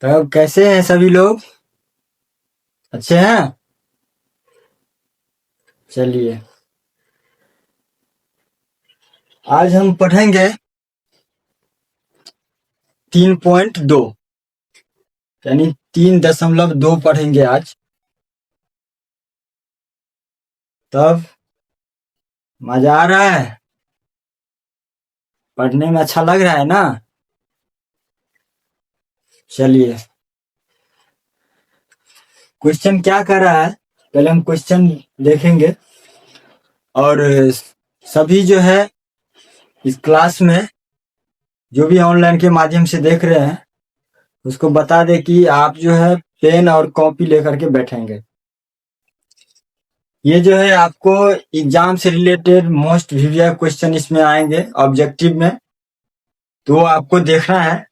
तब कैसे हैं सभी लोग? अच्छे हैं? चलिए, आज हम पढ़ेंगे 3.2 यानी 3.2 पढ़ेंगे आज। तब मजा आ रहा है? पढ़ने में अच्छा लग रहा है ना? चलिए, क्वेश्चन क्या कर रहा है पहले हम क्वेश्चन देखेंगे। और सभी जो है इस क्लास में जो भी ऑनलाइन के माध्यम से देख रहे हैं उसको बता दे कि आप जो है पेन और कॉपी लेकर के बैठेंगे। ये जो है आपको एग्जाम से रिलेटेड मोस्ट प्रीवियस क्वेश्चन इसमें आएंगे ऑब्जेक्टिव में, तो आपको देखना है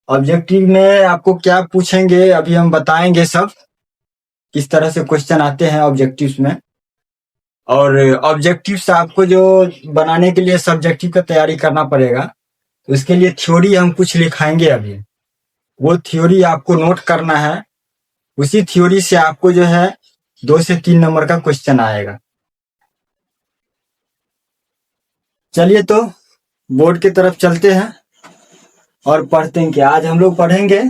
ऑब्जेक्टिव में आपको क्या पूछेंगे। अभी हम बताएंगे सब किस तरह से क्वेश्चन आते हैं ऑब्जेक्टिव्स में। और ऑब्जेक्टिव्स आपको जो बनाने के लिए सब्जेक्टिव का तैयारी करना पड़ेगा, तो इसके लिए थ्योरी हम कुछ लिखाएंगे अभी। वो थ्योरी आपको नोट करना है, उसी थ्योरी से आपको जो है 2 से 3 नंबर का क्वेश्चन आएगा। चलिए तो बोर्ड की तरफ चलते हैं और पढ़ते हैं कि आज हम लोग पढ़ेंगे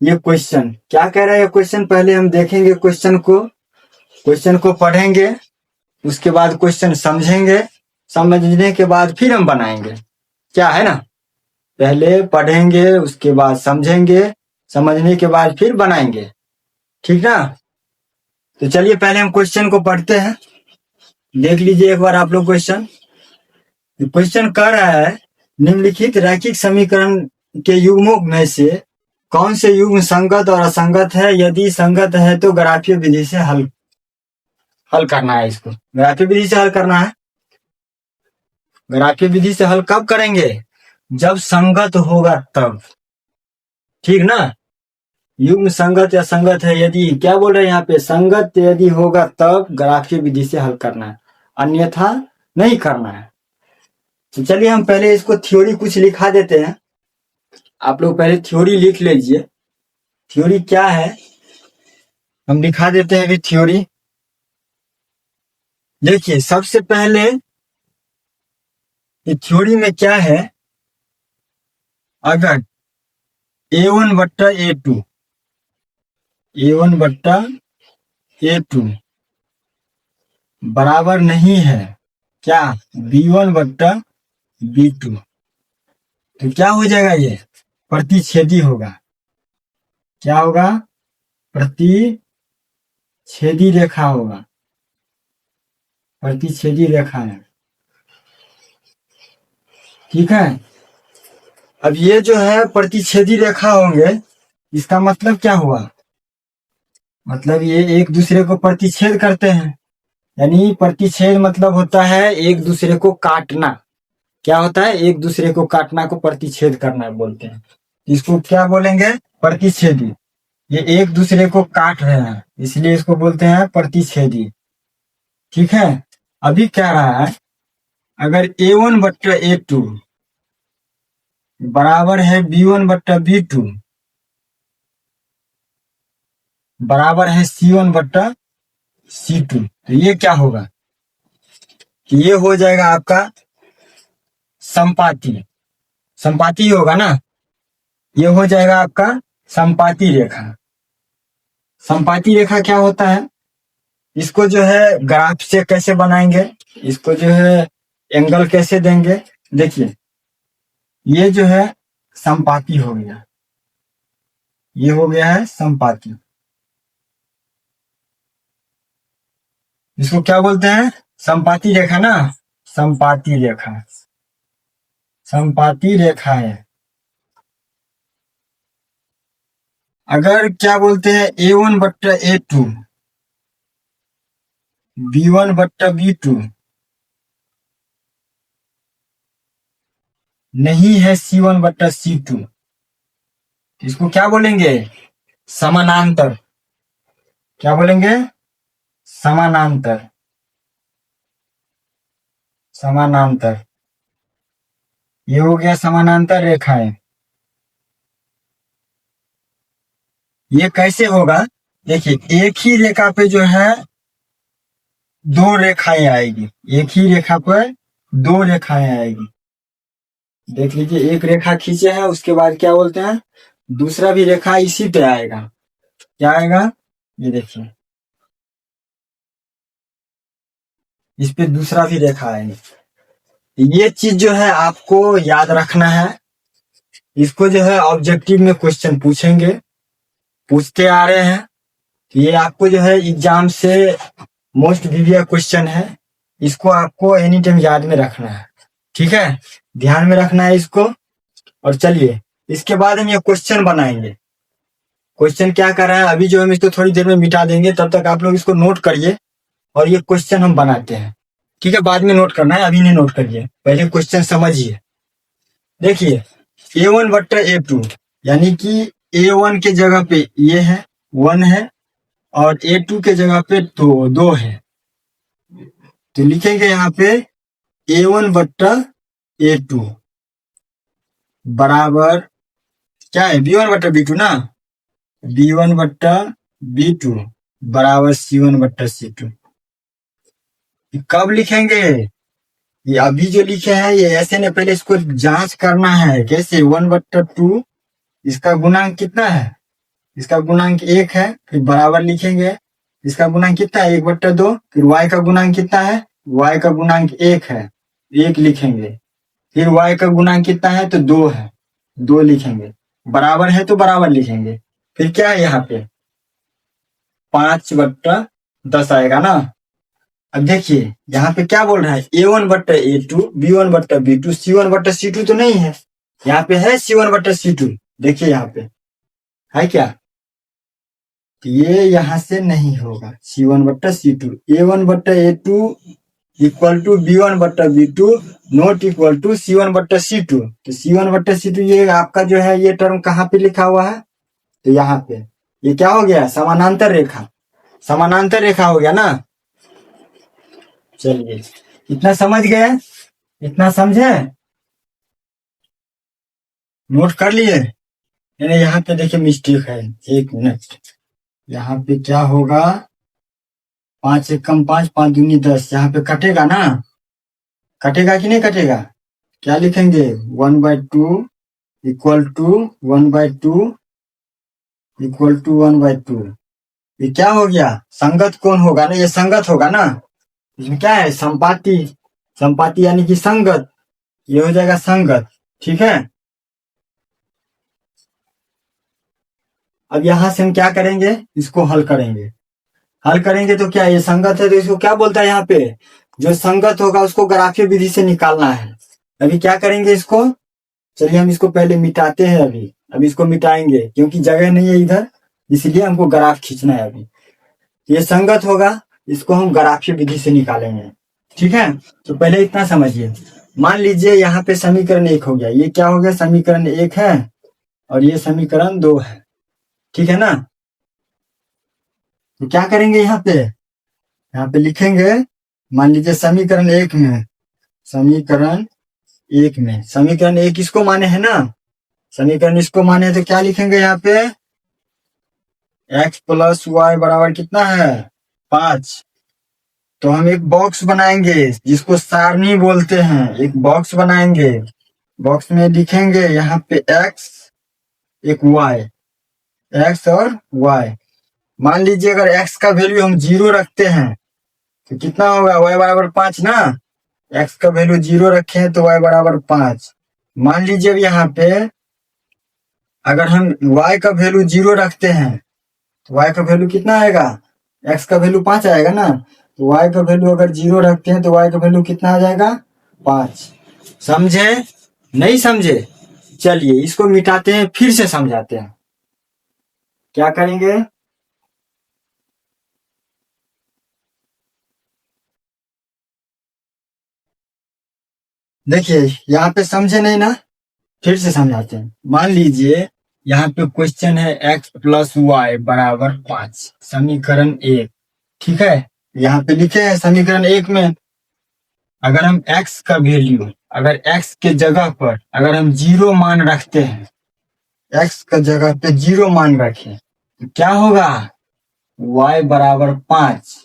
ये क्वेश्चन क्या कह रहा है। ये क्वेश्चन पहले हम देखेंगे, क्वेश्चन को पढ़ेंगे, उसके बाद क्वेश्चन समझेंगे, समझने के बाद फिर हम बनाएंगे। क्या है ना, पहले पढ़ेंगे उसके बाद समझेंगे, समझने के बाद फिर बनाएंगे, ठीक ना। तो चलिए पहले हम क्वेश्चन को पढ़ते हैं। देख लीजिए एक बार आप लोग क्वेश्चन कह रहा है निम्नलिखित रैखिक समीकरण के युग्मों में से कौन से युग्म संगत और असंगत है, यदि संगत है तो ग्राफीय विधि से हल करना है। इसको ग्राफीय विधि से हल करना है। ग्राफीय विधि से हल कब करेंगे? जब संगत होगा तब, ठीक ना। युग्म संगत या संगत है यदि, क्या बोल रहे हैं यहाँ पे, संगत यदि होगा तब ग्राफीय विधि से हल करना है, अन्यथा नहीं करना है। तो चलिए हम पहले इसको थ्योरी कुछ लिखा देते हैं। आप लोग पहले थ्योरी लिख लीजिए। थ्योरी क्या है हम दिखा देते हैं अभी थ्योरी। देखिए सबसे पहले ये थ्योरी में क्या है, अगर A1 बट्टा A2 बराबर नहीं है क्या, B1 बट्टा B2, तो क्या हो जाएगा, ये प्रतिच्छेदी होगा। क्या होगा? प्रतिच्छेदी रेखा होगा। प्रतिच्छेदी रेखा है, ठीक है। अब ये जो है प्रतिच्छेदी रेखा होंगे, इसका मतलब क्या हुआ, मतलब ये एक दूसरे को प्रतिच्छेद करते हैं। यानी प्रतिच्छेद मतलब होता है एक दूसरे को काटना। क्या होता है? एक दूसरे को काटना को प्रतिच्छेद करना बोलते हैं। इसको क्या बोलेंगे? प्रतिच्छेदी। ये एक दूसरे को काट रहे हैं इसलिए इसको बोलते हैं प्रतिच्छेदी, ठीक है। अभी क्या रहा है, अगर A1 बट्टा A2 बराबर है B1 बट्टा B2 बराबर है C1 बट्टा C2, तो ये क्या होगा कि ये हो जाएगा आपका संपाती। संपाती होगा ना, ये हो जाएगा आपका संपाती रेखा। संपाती रेखा क्या होता है, इसको जो है ग्राफ से कैसे बनाएंगे, इसको जो है एंगल कैसे देंगे। देखिए ये जो है संपाती हो गया, ये हो गया है संपाती। इसको क्या बोलते हैं? संपाती रेखा ना, संपाती रेखा, संपाती रेखा है। अगर क्या बोलते हैं A1 बट्टा A2 B1 बट्टा B2 नहीं है C1 बट्टा C2, इसको क्या बोलेंगे? समानांतर। क्या बोलेंगे? समानांतर। समानांतर, ये हो गया समानांतर रेखाएं। ये कैसे होगा, देखिए एक ही रेखा पे जो है दो रेखाएं आएगी, एक ही रेखा पर दो रेखाएं आएगी। देख लीजिए, एक रेखा खींचे हैं, उसके बाद क्या बोलते हैं, दूसरा भी रेखा इसी पे आएगा। क्या आएगा, ये देखिए, इस पे दूसरा भी रेखा आएगा। ये चीज जो है आपको याद रखना है। इसको जो है ऑब्जेक्टिव में क्वेश्चन पूछेंगे, पूछते आ रहे हैं। ये आपको जो है एग्जाम से मोस्ट प्रीवियस क्वेश्चन है, इसको आपको एनी टाइम याद में रखना है। ठीक है, ध्यान में रखना है इसको। और चलिए, इसके बाद हम ये क्वेश्चन बनाएंगे। क्वेश्चन क्या कर रहा है, अभी जो हम इसको थोड़ी देर में मिटा देंगे, तब तक आप लोग इसको नोट करिए और ये क्वेश्चन हम बनाते हैं। ठीक है, बाद में नोट करना है, अभी नहीं नोट करिए, पहले क्वेश्चन समझिए। देखिए, A1 बट्टा A2, यानी कि A1 के जगह पे ये है 1 है, और A2 के जगह पे 2 है। तो लिखेंगे यहाँ पे A1 बट्टा A2 बराबर क्या है, B1 बट्टा B2 ना, B1 बट्टा B2 बराबर C1 बट्टा C2। कब लिखेंगे, ये अभी जो लिखे हैं ये ऐसे नहीं, पहले इसको जांच करना है। कैसे, 1 बट्टा 2, इसका गुणांक कितना है, इसका गुणांक 1 है, फिर बराबर लिखेंगे। इसका गुणांक कितना है, 1/2। फिर y का गुणांक कितना है, y का गुणांक 1 है, 1 लिखेंगे। फिर y का गुणांक कितना है, तो 2 है, 2 लिखेंगे। बराबर है तो बराबर लिखेंगे। फिर क्या है यहाँ पे, 5/10 आएगा ना। अब देखिए यहाँ पे क्या बोल रहा है, A1 बट्टा A2, B1 बट्टा B2, C1 बट्टा C2 तो नहीं है, यहाँ पे है C1 बट्टा C2। देखिए यहाँ पे है क्या, तो ये यहाँ से नहीं होगा, C1 बट्टा C2। A1 बट्टा A2 इक्वल टू B1 बट्टा B2 not equal to C1 बट्टा C2। तो C1 बट्टा C2 ये आपका जो है ये टर्म कहाँ पे लिखा हुआ है, तो यहाँ पे। ये क्या हो गया, समानांतर रेखा, समानांतर रेखा हो गया ना। चलिए, इतना समझ गए, इतना समझे, नोट कर लिए। यानी यहाँ पे देखिए मिस्टेक है, 1 मिनट। यहाँ पे क्या होगा, 5 एकम 5, 5 दूनी 10, यहाँ पे कटेगा ना, कटेगा कि नहीं कटेगा। क्या लिखेंगे, 1/2 इक्वल टू 1/2 इक्वल टू 1/2। ये क्या हो गया, संगत कौन होगा ना, ये संगत होगा ना। इसमें क्या है, संपाती, संपाती यानी कि संगत, ये हो जाएगा संगत। ठीक है, अब यहां से हम क्या करेंगे, इसको हल करेंगे। हल करेंगे तो क्या, ये संगत है तो इसको क्या बोलता है, यहाँ पे जो संगत होगा उसको ग्राफीय विधि से निकालना है। अभी क्या करेंगे इसको, चलिए हम इसको पहले मिटाते हैं। अभी इसको मिटाएंगे क्योंकि जगह नहीं है इधर, इसलिए हमको ग्राफ खींचना है। अभी ये संगत होगा, इसको हम ग्राफीय विधि से निकालेंगे। ठीक है, तो पहले इतना समझिए। मान लीजिए यहाँ पे समीकरण 1 हो गया, ये क्या हो गया, समीकरण 1 है और ये समीकरण 2 है। ठीक है ना, तो क्या करेंगे, यहाँ पे लिखेंगे। मान लीजिए समीकरण 1 में, समीकरण 1 में, समीकरण 1 इसको माने है ना, समीकरण इसको माने तो क्या लिखेंगे यहाँ पे, x प्लस वाई बराबर कितना है, 5। तो हम एक बॉक्स बनाएंगे जिसको सारणी बोलते हैं, एक बॉक्स बनाएंगे। बॉक्स में लिखेंगे यहाँ पे x, एक y, x और y। मान लीजिए अगर x का वैल्यू हम 0 रखते हैं तो कितना होगा, y बराबर 5 ना। x का वैल्यू 0 रखे हैं तो y बराबर 5। मान लीजिए अब यहाँ पे अगर हम y का वैल्यू 0 रखते हैं तो y का वैल्यू कितना आएगा, x का वैल्यू 5 आएगा ना। तो y का वैल्यू अगर 0 रखते हैं तो y का वैल्यू कितना आ जाएगा, 5। समझे, नहीं समझे। चलिए इसको मिटाते हैं, फिर से समझाते हैं। क्या करेंगे, देखिए यहाँ पे समझे नहीं ना, फिर से समझाते हैं। मान लीजिए यहाँ पे क्वेश्चन है x प्लस वाई बराबर 5, समीकरण 1। ठीक है, यहाँ पे लिखे हैं समीकरण 1 में अगर हम x का वैल्यू, अगर x के जगह पर अगर हम 0 मान रखते हैं, x का जगह पे 0 मान रखें तो क्या होगा, y बराबर 5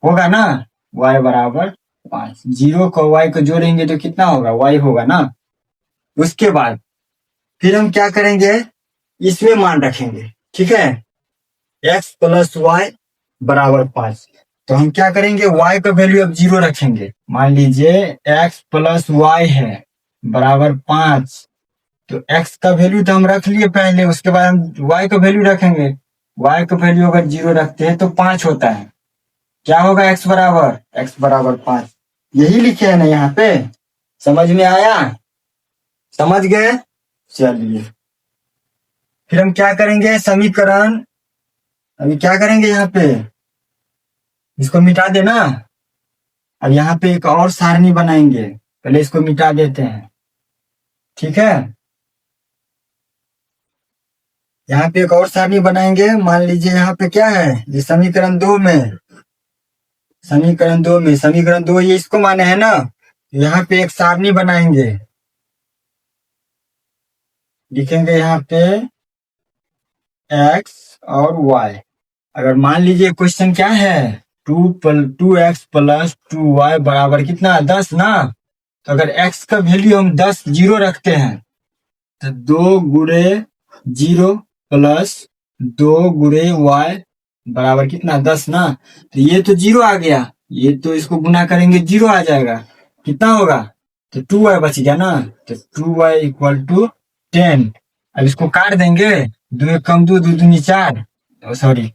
होगा ना, y बराबर 5। 0 को y को जोड़ेंगे तो कितना होगा, y होगा ना। उसके बाद फिर हम क्या करेंगे, इसमें मान रखेंगे, ठीक है। x प्लस वाई बराबर 5, तो हम क्या करेंगे, y का वैल्यू अब 0 रखेंगे। मान लीजिए x प्लस वाई है बराबर 5, तो x का वैल्यू तो हम रख लिए पहले, उसके बाद हम y का वैल्यू रखेंगे। y का वैल्यू अगर 0 रखते हैं तो 5 होता है। क्या होगा, x बराबर 5, यही लिखे है ना यहाँ पे। समझ में आया, समझ गए। चलिए फिर हम क्या करेंगे, समीकरण अभी क्या करेंगे, यहाँ पे इसको मिटा देना। अब यहाँ पे एक और सारणी बनाएंगे, पहले इसको मिटा देते हैं, ठीक है। यहाँ पे एक और सारणी बनाएंगे। मान लीजिए यहाँ पे क्या है, ये समीकरण 2 में, समीकरण 2 ये इसको माने है ना। यहाँ पे एक सारणी बनाएंगे, लिखेंगे यहाँ पे x और y। अगर मान लीजिए क्वेश्चन क्या है, 2x प्लस 2y बराबर कितना, 10 ना। तो अगर x का वैल्यू हम 10 0 रखते हैं, तो 2 गुणे 0 प्लस 2 गुणे y बराबर कितना, 10 ना। तो ये तो 0 आ गया, ये तो इसको गुना करेंगे 0 आ जाएगा, कितना होगा, तो 2y बच गया ना। तो 2y इक्वल टू 10। अब इसको काट देंगे, 2 एक कम 2, 2 दूनी 4, सॉरी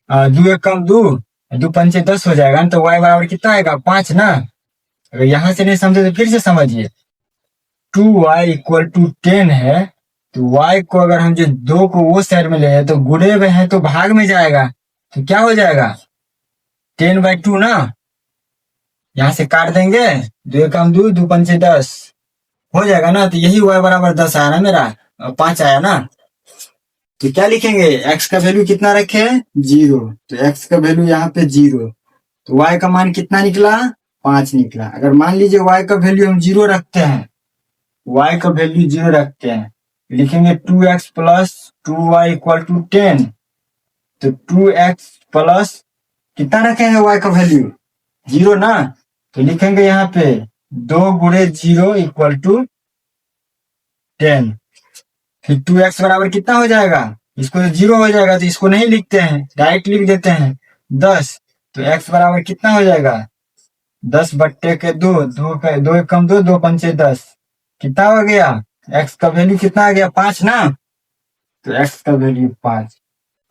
2 एक कम 2, 2 पंचे 10 हो जाएगा ना। तो y बराबर कितना आएगा, 5 ना। अगर यहां से नहीं समझे तो फिर से समझिए, 2y इक्वल टू 10 है, तो y को अगर हम जो 2 को वो साइड में ले जाए तो गुणे में है तो भाग में जाएगा, तो क्या हो जाएगा, 10/2 ना। यहाँ से काट देंगे, 2 कम 2, 2 पंचे 10 हो जाएगा ना। तो यही y बराबर 10 आया ना मेरा, 5 आया ना। तो क्या लिखेंगे, x का वैल्यू कितना रखे, 0, तो x का वैल्यू यहाँ पे 0, तो y का मान कितना निकला, 5 निकला। अगर मान लीजिए y का वैल्यू हम 0 रखते हैं, y का वैल्यू 0 रखते हैं, लिखेंगे 2x plus 2y equal to 10। तो 2x प्लस कितना रखेंगे y का वैल्यू 0 ना, तो लिखेंगे यहाँ पे 2 गुणे 0 इक्वल टू 10। फिर 2x बराबर कितना हो जाएगा, इसको तो 0 हो जाएगा, तो इसको नहीं लिखते हैं, डायरेक्ट लिख देते हैं 10। तो x बराबर कितना हो जाएगा, 10 बट्टे के 2, 2 एक कम 2, 2 पंचे 10, कितना हो गया, x का वैल्यू कितना आ गया, 5 ना। तो x का वैल्यू 5।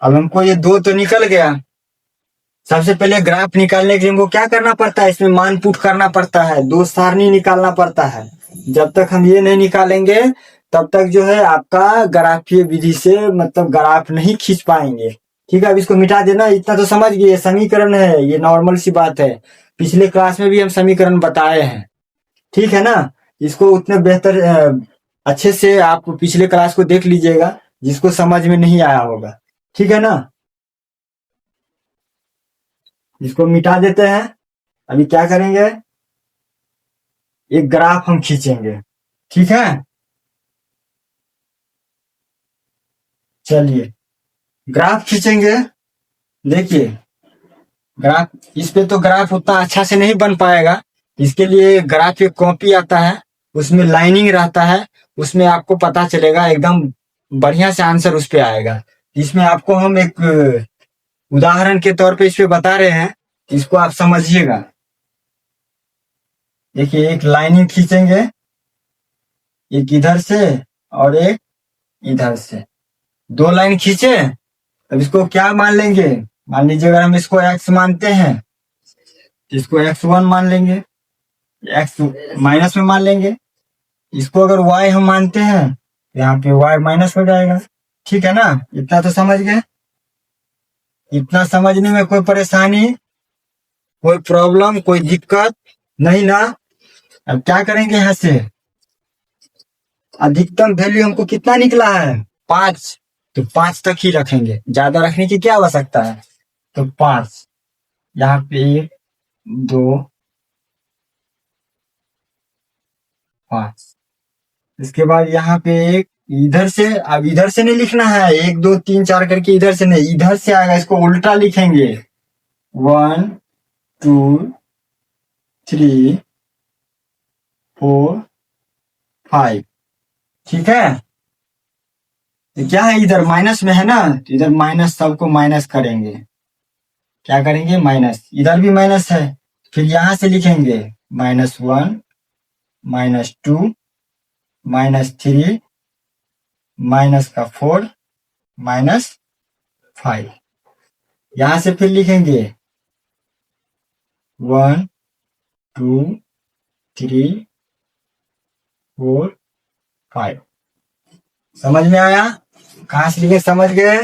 अब हमको ये 2 तो निकल गया। सबसे पहले ग्राफ निकालने के लिए हमको क्या करना पड़ता है, इसमें मान पुट करना पड़ता है, 2 सारणी निकालना पड़ता है। जब तक हम ये नहीं निकालेंगे तब तक जो है आपका ग्राफीय विधि से मतलब ग्राफ नहीं खींच पाएंगे, ठीक है। अब इसको मिटा देना, इतना तो समझ गए, समीकरण है, ये नॉर्मल सी बात है, पिछले क्लास में भी हम समीकरण बताए हैं, ठीक है ना। इसको उतने बेहतर अच्छे से आप पिछले क्लास को देख लीजिएगा, जिसको समझ में नहीं आया होगा, ठीक है ना। इसको मिटा देते हैं। अभी क्या करेंगे, एक ग्राफ हम खींचेंगे, ठीक है। चलिए ग्राफ खींचेंगे। देखिए ग्राफ, इस पे तो ग्राफ उतना अच्छा से नहीं बन पाएगा, इसके लिए ग्राफ एक कॉपी आता है, उसमें लाइनिंग रहता है, उसमें आपको पता चलेगा एकदम बढ़िया से आंसर उस पे आएगा। इसमें आपको हम एक उदाहरण के तौर पे इस पे बता रहे हैं, इसको आप समझिएगा। देखिए एक लाइनिंग खींचेंगे, एक इधर से और एक इधर से, 2 लाइन खींचे। अब इसको क्या मान लेंगे, मान लीजिए अगर हम इसको x मानते हैं तो इसको x1 मान लेंगे, x माइनस में मान लेंगे। इसको अगर y हम मानते हैं तो यहाँ पे y माइनस हो जाएगा, ठीक है ना। इतना तो समझ गए, इतना समझने में कोई परेशानी, कोई प्रॉब्लम, कोई दिक्कत नहीं ना। अब क्या करेंगे, यहाँ से अधिकतम वैल्यू हमको कितना निकला है, 5, तो 5 तक ही रखेंगे, ज्यादा रखने की क्या आवश्यकता है। तो 5, यहाँ पे 1 2 5, इसके बाद यहाँ पे 1 इधर से, अब इधर से नहीं लिखना है, 1 2 3 4 करके इधर से नहीं, इधर से आएगा, इसको उल्टा लिखेंगे। 1 2 3 4 5। ठीक है, तो क्या है, इधर माइनस में है ना, तो इधर माइनस, सबको माइनस करेंगे। क्या करेंगे, माइनस, इधर भी माइनस है, फिर यहां से लिखेंगे -1 -2 -3 -4 -5। यहां से फिर लिखेंगे 1 2 3 4 5। समझ में आया, कहां से लिखे, समझ गए।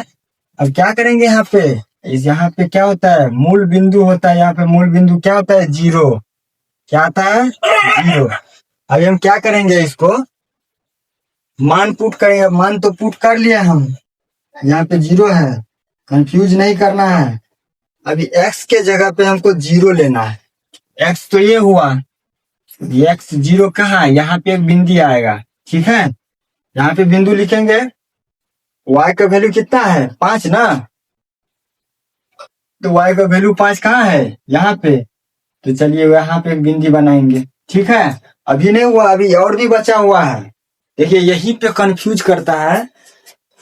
अब क्या करेंगे, यहाँ पे, यहाँ पे क्या होता है, मूल बिंदु होता है, यहाँ पे मूल बिंदु क्या होता है, 0। क्या आता है, 0। अभी हम क्या करेंगे, इसको मान पुट करेंगे, मान तो पुट कर लिया हम, यहाँ पे 0 है, कंफ्यूज नहीं करना है। अभी x के जगह पे हमको 0 लेना है। x तो ये हुआ, x 0 कहाँ, यहाँ पे एक बिंदु आएगा। ठीक है, यहाँ पे बिंदु लिखेंगे, y का वैल्यू कितना है, 5 ना, तो y का वैल्यू 5 कहाँ है, यहाँ पे। तो चलिए यहाँ पे एक बिंदु बनाएंगे। ठीक है, अभी नहीं हुआ, अभी और भी बचा हुआ है। देखिए यहीं पे कंफ्यूज करता है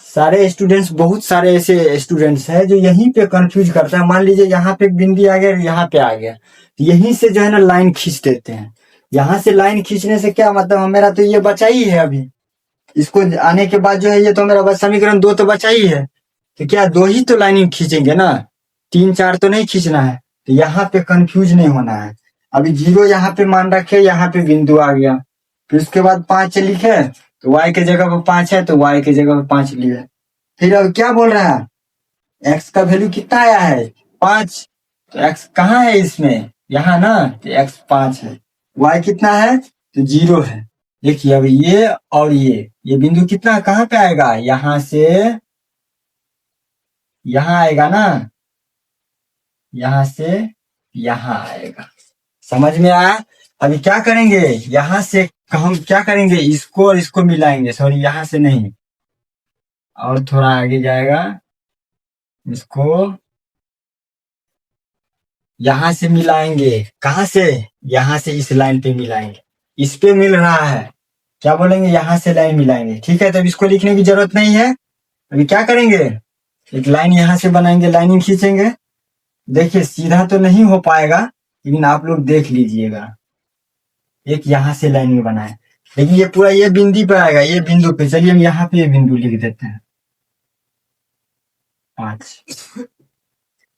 सारे स्टूडेंट्स, बहुत सारे ऐसे स्टूडेंट्स हैं जो यहीं पे कंफ्यूज करता है। मान लीजिए यहाँ पे एक बिंदु आ गया, यहाँ पे आ गया, तो यहीं से जो है ना लाइन खींच देते हैं। यहाँ से लाइन खींचने से क्या मतलब, मेरा तो ये बचा ही है, अभी इसको आने के बाद जो है ये तो मेरा बस समीकरण 2 तो बचा ही है, तो क्या 2 ही तो लाइन खींचेंगे ना, 3 4 तो नहीं खींचना है। तो यहाँ पे कंफ्यूज नहीं होना है। अभी 0 यहाँ पे मान रखे, यहाँ पे बिंदु आ गया, फिर उसके बाद 5 लिखे, तो y के जगह पर 5 है, तो y के जगह पर 5 लिए। फिर अब क्या बोल रहा है, x का वैल्यू कितना आया है, 5, तो x कहाँ है इसमें, यहाँ ना, तो x 5 है, y कितना है, तो 0 है। देखिए अब ये और ये बिंदु कितना कहाँ पे आएगा, यहाँ से यहाँ आएगा ना, यहाँ से यहाँ आएगा। समझ में आया। अभी क्या करेंगे, यहाँ से हम क्या करेंगे, इसको और इसको मिलाएंगे, सॉरी यहाँ से नहीं, और थोड़ा आगे जाएगा, इसको यहाँ से मिलाएंगे। कहाँ से, यहाँ से इस लाइन पे मिलाएंगे, इस पे मिल रहा है, क्या बोलेंगे, यहाँ से लाइन मिलाएंगे। ठीक है, तो इसको लिखने की जरूरत नहीं है। अभी क्या करेंगे, एक लाइन यहाँ से बनाएंगे, लाइनिंग खींचेंगे। देखिए सीधा तो नहीं हो पाएगा, लेकिन आप लोग देख लीजिएगा, एक यहाँ से लाइनिंग बनाए, लेकिन ये पूरा ये बिंदु पे आएगा, ये बिंदु पे। चलिए हम यहाँ पे ये बिंदु लिख देते हैं, 5।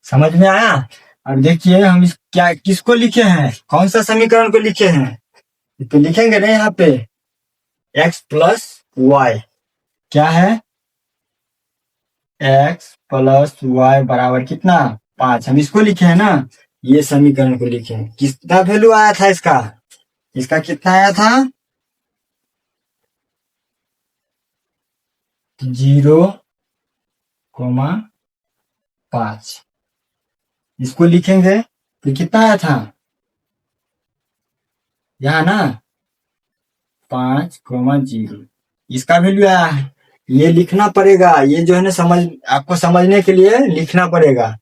समझ में आया। अब देखिए हम इस क्या किसको लिखे हैं, कौन सा समीकरण को लिखे हैं, तो लिखेंगे ना यहाँ पे x प्लस वाई, क्या है, x प्लस वाई बराबर कितना, 5। हम इसको लिखे हैं ना, ये समीकरण को लिखे हैं। कितना वैल्यू आया था इसका, इसका कितना आया था, 0,5। इसको लिखेंगे तो कितना आया था, यहाँ ना 5,0। इसका वैल्यू आया है, ये लिखना पड़ेगा, ये जो है ना आपको समझने के लिए लिखना पड़ेगा।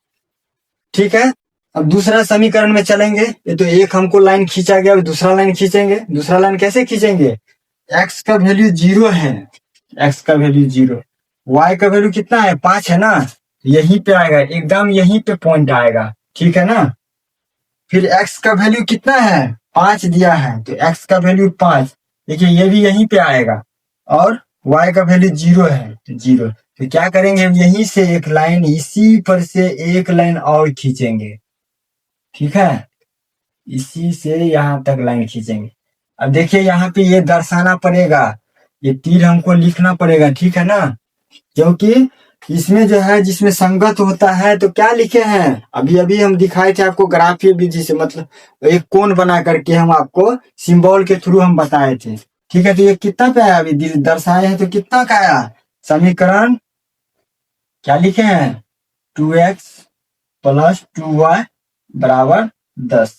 ठीक है, अब दूसरा समीकरण में चलेंगे। ये तो एक हमको लाइन खींचा गया, अब दूसरा लाइन खींचेंगे। दूसरा लाइन कैसे खींचेंगे, x का वैल्यू 0 है, x का वैल्यू 0, y का वैल्यू कितना है, 5 है ना, यहीं पे आएगा, एकदम यहीं पे पॉइंट आएगा। ठीक है ना, फिर x का वैल्यू कितना है, 5 दिया है, तो x का वैल्यू 5, देखिए ये भी यहीं पे आएगा, और y का वैल्यू 0 है, तो 0। तो क्या करेंगे, हम यहीं से एक लाइन, इसी पर से एक लाइन और खींचेंगे। ठीक है, इसी से यहाँ तक लाइन खींचेंगे। अब देखिए यहाँ पे ये दर्शाना पड़ेगा, ये तीर हमको लिखना पड़ेगा। ठीक है ना, क्योंकि इसमें जो है, जिसमें संगत होता है तो क्या लिखे हैं, अभी अभी हम दिखाए थे आपको ग्राफीय विधि से, मतलब एक कोण बना करके हम आपको सिंबल के थ्रू हम बताए थे। ठीक है, तो ये कितना पे आया, अभी दर्शाए हैं तो कितना का आया समीकरण, क्या लिखे हैं, 2x प्लस 2y बराबर 10।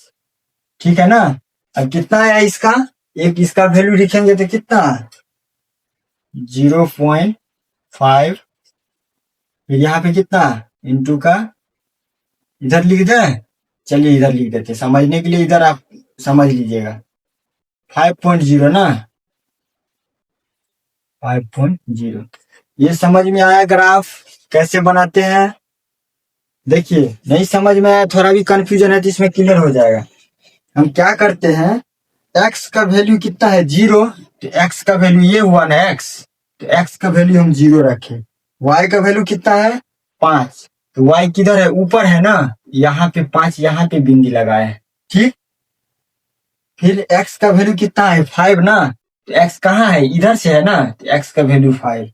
ठीक है ना, अब कितना आया इसका, एक इसका वैल्यू लिखेंगे तो कितना, 0.5, फिर यहाँ पे कितना इंटू का इधर लिख दे। चलिए इधर लिख देते, समझने के लिए इधर आप समझ लीजिएगा। 5.0 ना, 5.0। ये समझ में आया ग्राफ कैसे बनाते हैं? देखिए नहीं समझ में आया, थोड़ा भी कंफ्यूजन है तो इसमें क्लियर हो जाएगा। हम क्या करते हैं, x का वैल्यू कितना है 0, तो x का वैल्यू ये हुआ ना x, तो x का वैल्यू हम 0 रखें। y का वैल्यू कितना है 5, तो y किधर है, ऊपर है ना, यहाँ पे 5 यहाँ पे बिंदी लगाए हैं, ठीक। फिर x का वैल्यू कितना है 5 ना, तो x कहाँ है, इधर से है ना, तो x का वैल्यू 5।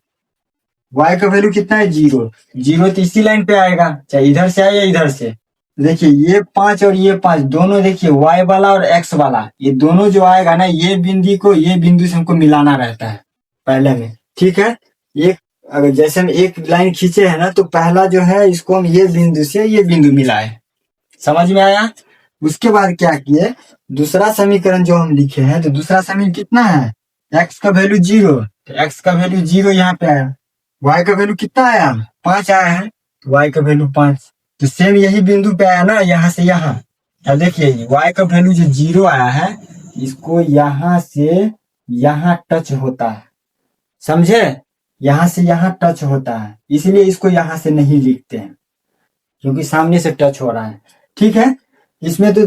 y का वैल्यू कितना है 0, 0 तो इसी लाइन पे आएगा, चाहे इधर से आए या इधर से। देखिए ये 5 और ये 5 दोनों, देखिए y वाला और x वाला, ये दोनों जो आएगा ना, ये बिंदी को ये बिंदु से हमको मिलाना रहता है पहले में, ठीक है। एक अगर जैसे हम एक लाइन खींचे है ना, तो पहला जो है इसको हम ये बिंदु से ये बिंदु मिलाए, समझ में आया। उसके बाद क्या किए, दूसरा समीकरण जो हम लिखे हैं, तो दूसरा समीकरण कितना है, x का वैल्यू 0, तो x का वैल्यू 0 यहाँ पे आया, y का वैल्यू कितना आया 5 आया है, तो y का वैल्यू 5, तो सेम यही बिंदु पे आया ना, यहाँ से यहाँ। अब देखिए y का वैल्यू जो 0 आया है, इसको यहाँ से यहाँ टच होता है, समझे, यहाँ से यहाँ टच होता है, इसलिए इसको यहाँ से नहीं लिखते हैं, क्योंकि सामने से टच हो रहा है, ठीक है। इसमें तो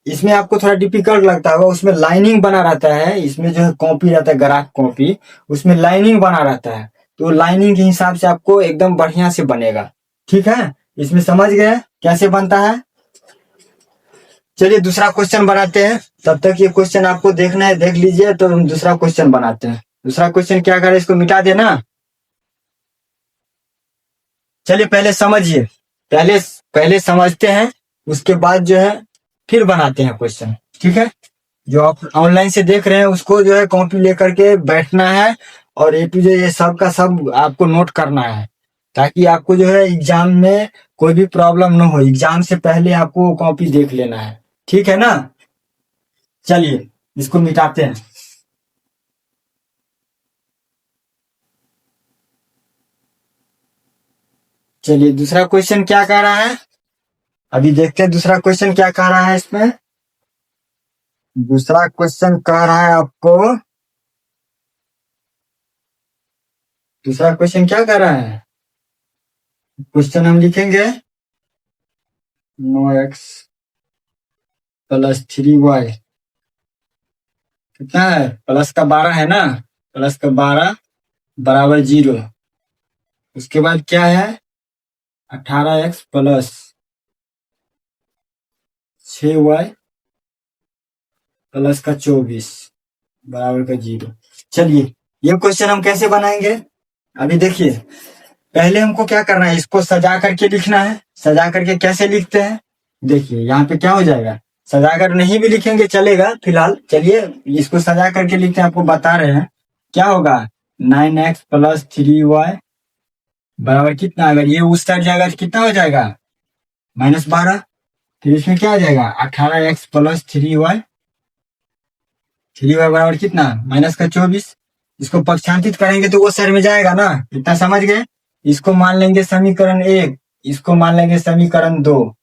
इसमें आपको थोड़ा डिफिकल्ट लगता होगा, उसमें लाइनिंग बना रहता है, इसमें जो है कॉपी रहता है ग्राफ कॉपी, उसमें लाइनिंग बना रहता है, तो लाइनिंग के हिसाब से आपको एकदम बढ़िया से बनेगा, ठीक है। इसमें समझ गए कैसे बनता है। चलिए दूसरा क्वेश्चन बनाते हैं, तब तक ये क्वेश्चन आपको देखना है, देख लीजिए, तो हम दूसरा क्वेश्चन बनाते हैं। दूसरा क्वेश्चन क्या करें, इसको मिटा देना। चलिए पहले समझिए, पहले समझते हैं, उसके बाद जो है फिर बनाते हैं क्वेश्चन, ठीक है। जो आप ऑनलाइन से देख रहे हैं उसको जो है कॉपी लेकर के बैठना है, और ए टू जेड ये सब का सब आपको नोट करना है, ताकि आपको जो है एग्जाम में कोई भी प्रॉब्लम ना हो, एग्जाम से पहले आपको कॉपी देख लेना है, ठीक है ना। चलिए इसको मिटाते हैं। चलिए दूसरा क्वेश्चन क्या कह रहा है, अभी देखते हैं दूसरा क्वेश्चन क्या कह रहा है। इसमें दूसरा क्वेश्चन कह रहा है आपको, दूसरा क्वेश्चन क्या कह रहा है, क्वेश्चन हम लिखेंगे 9x प्लस 3y कितना है, प्लस का 12 है ना, प्लस का 12 बराबर 0। उसके बाद क्या है 18x प्लस 6y प्लस का 24 बराबर का 0। चलिए ये क्वेश्चन हम कैसे बनाएंगे, अभी देखिए पहले हमको क्या करना है, इसको सजा करके लिखना है। सजा करके कैसे लिखते हैं, देखिए यहाँ पे क्या हो जाएगा, सजा कर नहीं भी लिखेंगे चलेगा फिलहाल, चलिए इसको सजा करके लिखते हैं, आपको बता रहे हैं क्या होगा। 9x प्लस 3y बराबर कितना, अगर ये उस साइड जाएगा तो कितना हो जाएगा -12, फिर इसमें क्या आ जाएगा 18x प्लस 3y बराबर कितना माइनस का 24। इसको पक्षांतित करेंगे तो वो साइड में जाएगा ना, इतना समझ गए। इसको मान लेंगे समीकरण 1, इसको मान लेंगे समीकरण 2।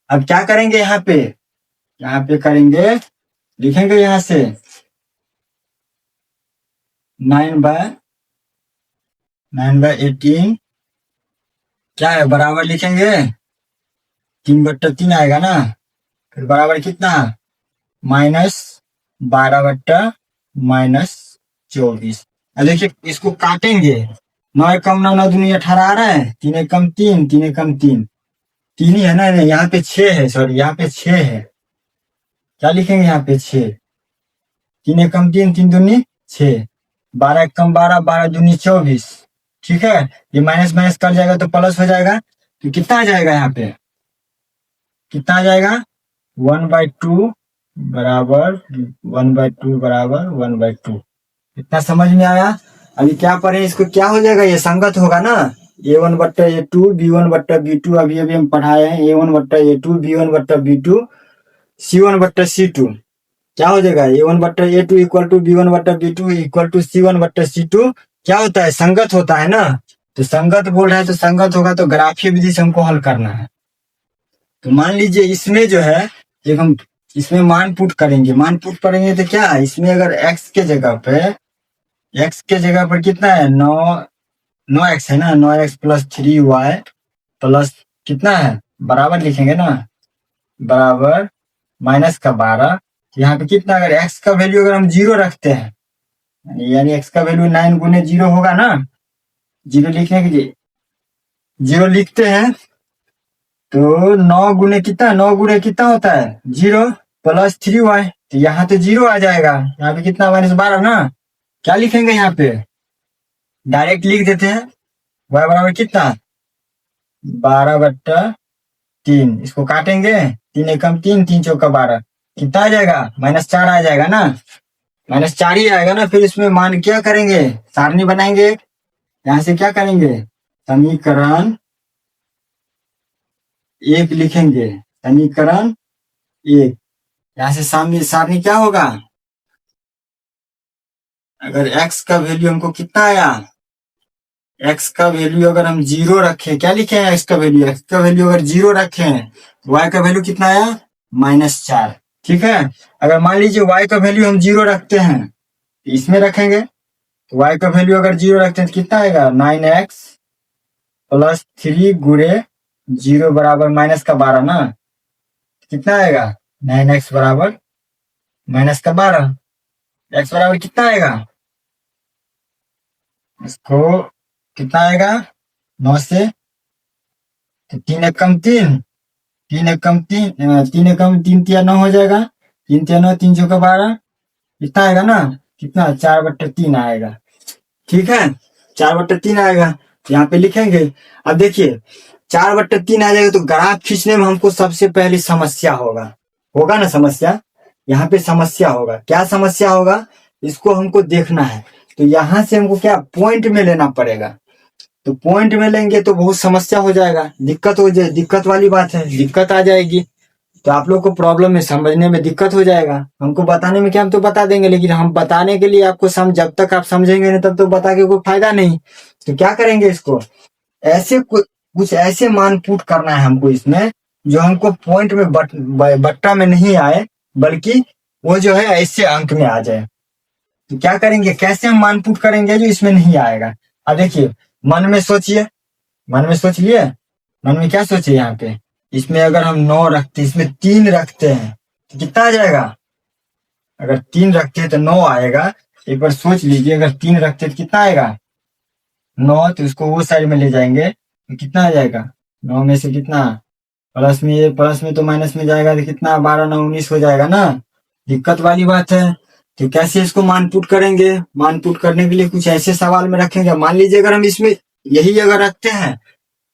अब क्या करेंगे यहाँ पे करेंगे, लिखेंगे यहाँ से 9/18 क्या है बराबर लिखेंगे 3/3 आएगा ना, फिर बराबर कितना -12/-24। अब देखिए इसको काटेंगे, 9 एकम 9, 9 दूनी 18 आ रहा है, 3 एकम 3, 3 एकम 3, 3 ही है ना, यहाँ पे 6 है, सॉरी यहाँ पे 6 है, क्या लिखेंगे यहाँ पे 6, 3 एकम 3, 3 दूनी 6, 12 एकम 12, 12 दूनी 24, ठीक है। ये माइनस माइनस कर जाएगा तो प्लस हो जाएगा, तो कितना आ जाएगा यहाँ पे, कितना आ जाएगा 1/2 बराबर 1/2 बराबर 1/2। इतना समझ में आया। अभी क्या पढ़े, इसको क्या हो जाएगा, ये संगत होगा ना, A1/A2 B1/B2, अभी हम पढ़ाए हैं A1/A2 B1/B2 C1/C2, क्या हो जाएगा A1/A2 equal to B1/B2 equal to C1/C2, क्या होता है, संगत होता है ना। तो संगत बोल रहा है तो संगत होगा तो ग्राफीय विधि से हमको हल करना है। तो मान लीजिए इसमें जो है, जब हम इसमें मान पुट करेंगे, मान पुट करेंगे तो क्या है, इसमें अगर x के जगह पर कितना है, 9x है ना, 9x प्लस 3y प्लस कितना है, बराबर लिखेंगे ना, बराबर माइनस का 12। यहाँ पे कितना, अगर x का वैल्यू अगर हम 0 रखते हैं, यानी x का वैल्यू 9 गुने 0 होगा ना, 0 लिखने के लिए 0 लिखते हैं तो 9 गुने कितना होता है, 0 प्लस 3y, तो यहाँ तो 0 आ जाएगा, यहाँ पे कितना -12 ना। क्या लिखेंगे यहाँ पे, डायरेक्ट लिख देते हैं, y बराबर कितना, 12/3। इसको काटेंगे, 3 एकम 3, 3 चौका 12, कितना आ जाएगा, -4 आ जाएगा ना, -4 ही आएगा ना। फिर इसमें मान क्या करेंगे, सारणी बनाएंगे, यहाँ से क्या करेंगे, समीकरण 1 लिखेंगे, समीकरण 1। यहाँ से सारणी क्या होगा, अगर x का वैल्यू हमको कितना आया, x का वैल्यू अगर हम 0 रखें, क्या लिखे हैं, x का वैल्यू अगर 0 रखें, y का वैल्यू कितना आया, -4। ठीक है, अगर मान लीजिए y का वैल्यू हम 0 रखते हैं, इसमें रखेंगे, तो y का वैल्यू अगर 0 रखते हैं तो कितना आएगा, 9x प्लस 3 गुणे 0 बराबर -12 ना, कितना आएगा, 9x बराबर -12, x बराबर कितना आएगा, इसको कितना आएगा, 9 से 3 एकम 3, 3 एकम 3, 3 एकम 3 तिया 9 हो जाएगा, 3 तिया 9, 3 चौका 12, कितना आएगा ना, कितना 4/3 आएगा। ठीक है, 4/3 आएगा, यहाँ पे लिखेंगे। अब देखिए 4/3 आ जाएगा तो ग्राफ खींचने में हमको सबसे पहले समस्या होगा ना, समस्या, यहाँ पे समस्या होगा, क्या समस्या होगा, इसको हमको देखना है। तो यहाँ से हमको क्या पॉइंट में लेना पड़ेगा, तो पॉइंट में लेंगे तो बहुत समस्या हो जाएगा, दिक्कत वाली बात है, दिक्कत आ जाएगी, तो आप लोग को प्रॉब्लम में समझने में दिक्कत हो जाएगा। हमको बताने में क्या, हम तो बता देंगे, लेकिन हम बताने के लिए आपको जब तक आप समझेंगे नहीं तब तो बता के कोई फायदा नहीं। तो क्या करेंगे, इसको ऐसे कुछ ऐसे मान पुट करना है हमको इसमें, जो हमको पॉइंट में बट्टा में नहीं आए, बल्कि वो जो है ऐसे अंक में आ जाए। तो क्या करेंगे, कैसे हम मान पुट करेंगे जो इसमें नहीं आएगा। अब देखिए मन में सोचिए, मन में सोच लिए, मन में क्या सोचे, यहाँ पे इसमें अगर हम 9 रखते, इसमें 3 रखते हैं तो कितना आ जाएगा, अगर 3 रखते हैं तो 9 आएगा। एक बार सोच लीजिए, अगर 3 रखते तो कितना आएगा, 9, तो इसको वो साइड में ले जाएंगे तो कितना आ जाएगा, 9 में से कितना, प्लस में तो माइनस में जाएगा तो कितना, 12 9 19 हो जाएगा ना, दिक्कत वाली बात है। तो कैसे इसको मान पुट करेंगे, मान पुट करने के लिए कुछ ऐसे सवाल में रखेंगे। मान लीजिए अगर हम इसमें यही अगर रखते हैं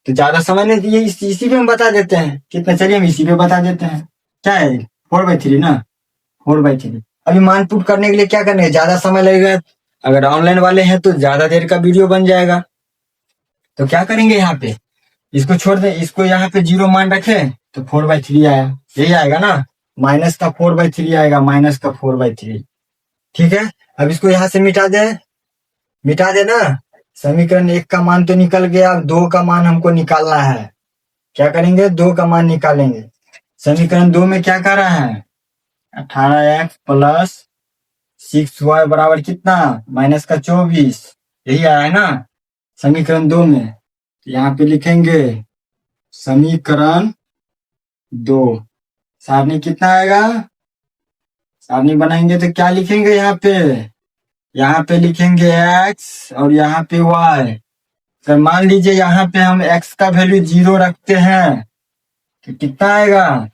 तो ज्यादा समय नहीं दिए, इसी पे हम बता देते हैं कितना, चलिए हम इसी पे बता देते हैं, क्या है 4/3 ना, 4/3। अभी मान पुट करने के लिए क्या करने, ज्यादा समय लगेगा, अगर ऑनलाइन वाले हैं तो ज्यादा देर का वीडियो बन जाएगा। तो क्या करेंगे, यहाँ पे इसको छोड़ दें, इसको यहाँ पे 0 मान रखे तो 4/3 आया, यही आएगा ना, माइनस का 4/3 आएगा, माइनस का 4/3। ठीक है, अब इसको यहाँ से मिटा दे ना, समीकरण 1 का मान तो निकल गया, अब 2 का मान हमको निकालना है। क्या करेंगे, 2 का मान निकालेंगे। समीकरण 2 में क्या कर रहा है, 18x प्लस 6y बराबर कितना, माइनस का 24, यही आया है ना समीकरण 2 में। यहाँ पे लिखेंगे समीकरण 2, सारणी कितना आएगा, सारणी बनाएंगे तो क्या लिखेंगे, यहाँ पे लिखेंगे x और यहाँ पे y। तो मान लीजिए यहाँ पे हम x का वैल्यू 0 रखते हैं तो कितना आएगा,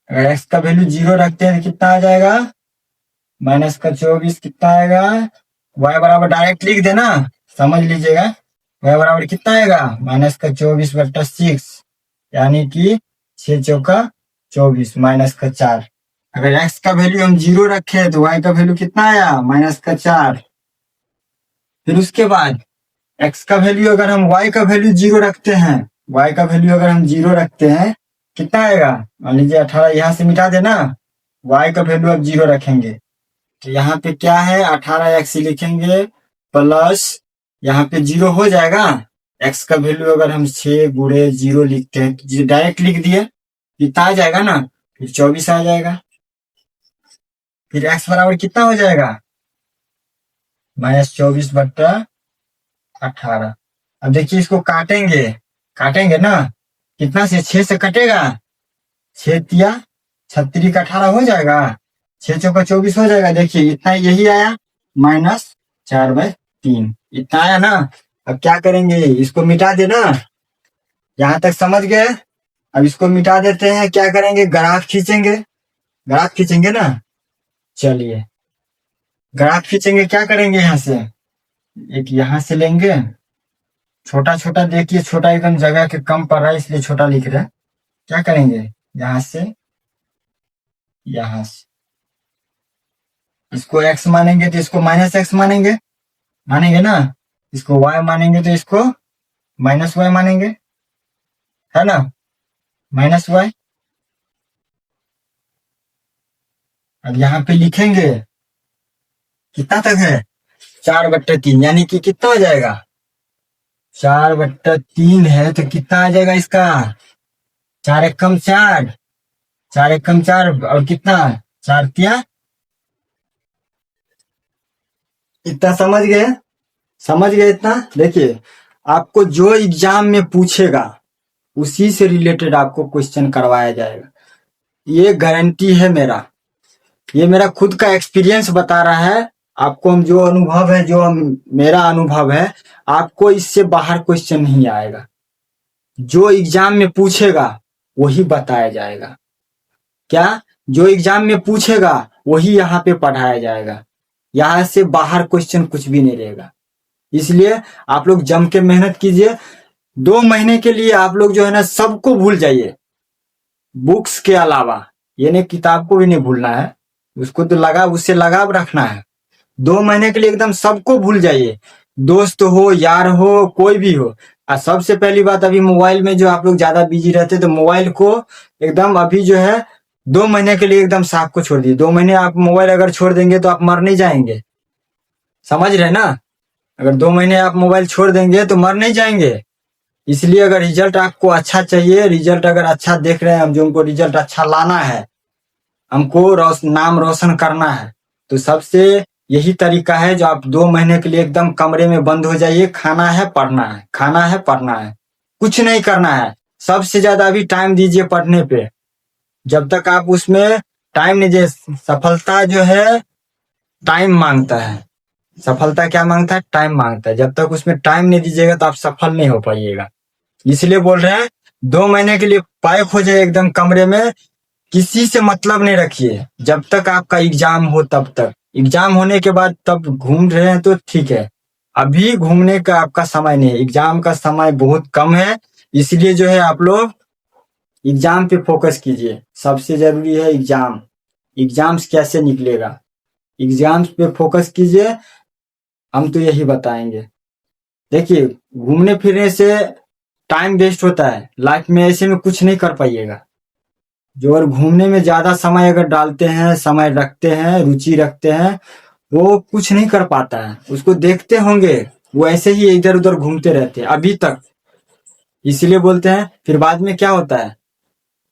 अगर x का वैल्यू 0 रखते हैं तो कितना आ जाएगा, माइनस का 24, कितना आएगा, y बराबर डायरेक्ट लिख देना, समझ लीजिएगा, y बराबर कितना आएगा, -24/6, यानी कि 6 चौका 24 माइनस का 4। अगर x का वैल्यू हम 0 रखे तो y का वैल्यू कितना आया, माइनस का 4। फिर उसके बाद x का वैल्यू अगर हम y का वैल्यू 0 रखते हैं, y का वैल्यू अगर हम 0 रखते हैं कितना आएगा, मान लीजिए 18 यहाँ से मिटा देना, y का वैल्यू अब 0 रखेंगे तो यहाँ पे क्या है, 18x लिखेंगे प्लस यहाँ पे 0 हो जाएगा। x का वैल्यू अगर हम 6 गुणे 0 लिखते हैं तो डायरेक्ट लिख दिए, कितना आ जाएगा ना, फिर 24 आ जाएगा। फिर x बराबर कितना हो जाएगा, -24/18। अब देखिए इसको काटेंगे, काटेंगे ना, कितना से 6 से कटेगा, 6 तिया 36 18 हो जाएगा, 6 चौका 24 हो जाएगा। देखिए इतना यही आया, -4/3 इतना आया ना। अब क्या करेंगे, इसको मिटा देना, यहां तक समझ गए। अब इसको मिटा देते हैं, क्या करेंगे, ग्राफ खींचेंगे, ग्राफ खींचेंगे ना। चलिए ग्राफ खींचेंगे, क्या करेंगे, यहां से एक यहां से लेंगे, छोटा छोटा देखिए, छोटा एकदम जगह के कम पड़ रहा है इसलिए छोटा लिख रहे हैं। क्या करेंगे, यहां से इसको x मानेंगे तो इसको -x मानेंगे, मानेंगे ना। इसको y मानेंगे तो इसको -y मानेंगे, है ना, -y। अब यहाँ पे लिखेंगे, कितना तक है, 4/3, यानी कि कितना हो जाएगा, 4/3 है तो कितना आ जाएगा इसका, 4 एकम 4, 4 एकम 4 और कितना, 4 तिया। इतना समझ गए, समझ गए इतना। देखिए आपको जो एग्जाम में पूछेगा उसी से रिलेटेड आपको क्वेश्चन करवाया जाएगा, ये गारंटी है मेरा, ये मेरा खुद का एक्सपीरियंस बता रहा है आपको। हम जो अनुभव है, जो मेरा अनुभव है, आपको इससे बाहर क्वेश्चन नहीं आएगा। जो एग्जाम में पूछेगा वही बताया जाएगा, क्या, जो एग्जाम में पूछेगा वही यहाँ पे पढ़ाया जाएगा, यहाँ से बाहर क्वेश्चन कुछ भी नहीं रहेगा। इसलिए आप लोग जम के मेहनत कीजिए। 2 महीने के लिए आप लोग जो है ना सबको भूल जाइए, बुक्स के अलावा, ये नहीं किताब को भी नहीं भूलना है, उसको तो उससे लगाव रखना है। 2 महीने के लिए एकदम सबको भूल जाइए, दोस्त हो, यार हो, कोई भी हो। और सबसे पहली बात, अभी मोबाइल में जो आप लोग ज्यादा बिजी रहते, तो मोबाइल को एकदम अभी जो है 2 महीने के लिए एकदम साफ को छोड़ दिए। 2 महीने आप मोबाइल अगर छोड़ देंगे तो आप मर नहीं जाएंगे, समझ रहे ना। अगर 2 महीने आप मोबाइल छोड़ देंगे तो मर नहीं जाएंगे। इसलिए अगर रिजल्ट आपको अच्छा चाहिए, रिजल्ट अगर अच्छा देख रहे हैं हम, जो हमको रिजल्ट अच्छा लाना है, हमको नाम रोशन करना है, तो सबसे यही तरीका है, जो आप 2 महीने के लिए एकदम कमरे में बंद हो जाइए, खाना है पढ़ना है, खाना है पढ़ना है, कुछ नहीं करना है। सबसे ज्यादा अभी टाइम दीजिए पढ़ने पे, जब तक आप उसमें टाइम नहीं दे, सफलता जो है टाइम मांगता है, सफलता क्या मांगता है, टाइम मांगता है। जब तक उसमें टाइम नहीं दीजिएगा तो आप सफल नहीं हो पाइएगा। इसलिए बोल रहे हैं 2 महीने के लिए पैक हो जाए एकदम कमरे में, किसी से मतलब नहीं रखिए जब तक आपका एग्जाम हो तब तक। एग्जाम होने के बाद तब घूम रहे हैं तो ठीक है, अभी घूमने का आपका समय नहीं है, एग्जाम का समय बहुत कम है। इसलिए जो है आप लोग एग्जाम पे फोकस कीजिए, सबसे जरूरी है एग्जाम। एग्जाम्स कैसे निकलेगा, एग्जाम्स पे फोकस कीजिए, हम तो यही बताएंगे। देखिए घूमने फिरने से टाइम वेस्ट होता है लाइफ में, ऐसे में कुछ नहीं कर पाइएगा। जो अगर घूमने में ज्यादा समय अगर डालते हैं, समय रखते हैं, रुचि रखते हैं, वो कुछ नहीं कर पाता है। उसको देखते होंगे वो ऐसे ही इधर उधर घूमते रहते हैं अभी तक, इसलिए बोलते हैं। फिर बाद में क्या होता है,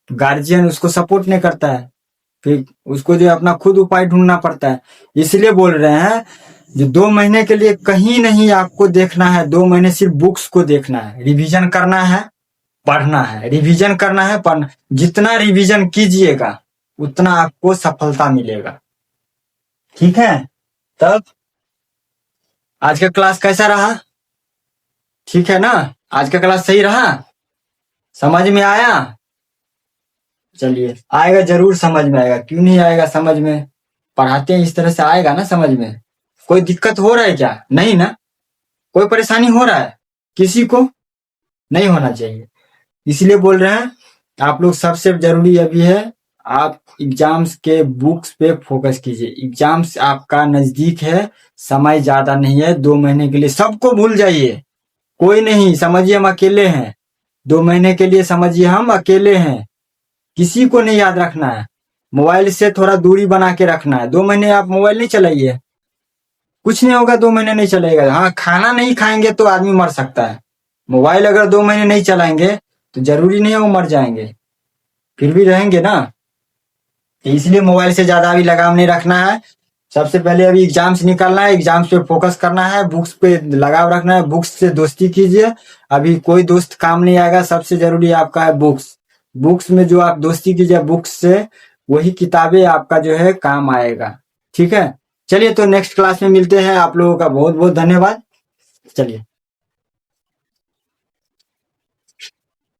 गार्जियन उसको सपोर्ट नहीं करता है, फिर उसको जो अपना खुद उपाय ढूंढना पड़ता है। इसलिए बोल रहे हैं जो 2 महीने के लिए कहीं नहीं आपको देखना है, 2 महीने सिर्फ बुक्स को देखना है, रिवीजन करना है, पढ़ना है, रिवीजन करना है, पढ़ना। जितना रिवीजन कीजिएगा उतना आपको सफलता मिलेगा, ठीक है। तब आज का क्लास कैसा रहा, ठीक है ना, आज का क्लास सही रहा, समझ में आया। चलिए आएगा, जरूर समझ में आएगा, क्यों नहीं आएगा समझ में, पढ़ाते हैं इस तरह से, आएगा ना समझ में। कोई दिक्कत हो रहा है क्या, नहीं ना, कोई परेशानी हो रहा है किसी को, नहीं होना चाहिए। इसलिए बोल रहे हैं आप लोग, सबसे जरूरी अभी है आप एग्जाम्स के बुक्स पे फोकस कीजिए। एग्जाम्स आपका नजदीक है, समय ज्यादा नहीं है, 2 महीने के लिए सबको भूल जाइए, कोई नहीं, समझिए हम अकेले हैं। 2 महीने के लिए समझिए हम अकेले हैं, किसी को नहीं याद रखना है, मोबाइल से थोड़ा दूरी बना के रखना है। 2 महीने आप मोबाइल नहीं चलाइए, कुछ नहीं होगा, 2 महीने नहीं चलेगा। हाँ, खाना नहीं खाएंगे तो आदमी मर सकता है। मोबाइल अगर 2 महीने नहीं चलाएंगे तो जरूरी नहीं है वो मर जाएंगे, फिर भी रहेंगे ना। तो इसलिए मोबाइल से ज्यादा भी लगाव नहीं रखना है। सबसे पहले अभी एग्जाम्स निकालना है, एग्जाम्स पे फोकस करना है, बुक्स पे लगाव रखना है, बुक्स से दोस्ती कीजिए। अभी कोई दोस्त काम नहीं आएगा, सबसे जरूरी आपका है बुक्स। बुक्स में जो आप दोस्ती कीजिए बुक्स से, वही किताबें आपका जो है काम आएगा। ठीक है, चलिए तो नेक्स्ट क्लास में मिलते हैं। आप लोगों का बहुत बहुत धन्यवाद। चलिए।